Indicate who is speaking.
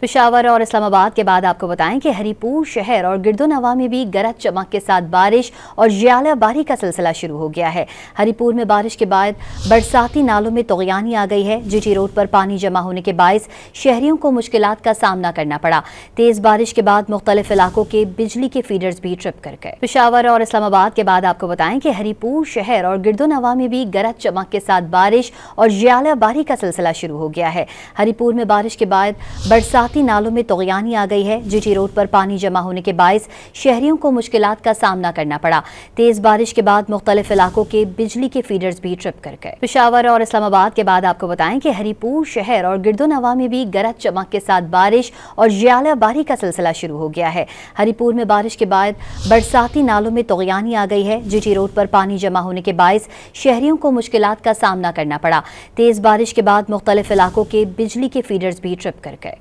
Speaker 1: पेशावर और इस्लामाबाद के बाद आपको बताएं कि हरिपुर शहर और गिरदोनवा में भी गरज चमक के साथ बारिश और ज़्यादाबारी का सिलसिला शुरू हो गया है। हरिपुर में बारिश के बाद बरसाती नालों में तगयानी आ गई है। जीटी रोड पर पानी जमा होने के बायस शहरियों को मुश्किलात का सामना करना पड़ा। तेज बारिश के बाद मुख्तलिफ इलाकों के बिजली के फीडर्स भी ट्रिप कर गए। पेशावर और इस्लामाबाद के बाद आपको बताएं कि हरिपुर शहर और गिरदोनवा में भी गरज चमक के साथ बारिश और ज़्यादाबारी का सिलसिला शुरू हो गया है। हरिपुर में बारिश के बाद बरसाती नालों में तगयानी आ गई है। जीटी रोड पर पानी जमा होने के बायस शहरियों को मुश्किलात का सामना करना पड़ा। तेज बारिश के बाद मुख्तलिफ इलाकों के बिजली के फीडर्स भी ट्रिप कर गए। पेशावर और इस्लामाबाद के बाद आपको बताएं कि हरिपुर शहर और गिरदोनवा में भी गरज चमक के साथ बारिश और ज़्यादाबारी का सिलसिला शुरू हो गया है। हरिपुर में बारिश के बाद बरसाती नालों में तगयानी आ गई है। जीटी रोड पर पानी जमा होने के बायस शहरियों को मुश्किलात का सामना करना पड़ा। तेज बारिश के बाद मुख्तलिफ इलाकों के बिजली के फीडर्स भी ट्रिप कर गए।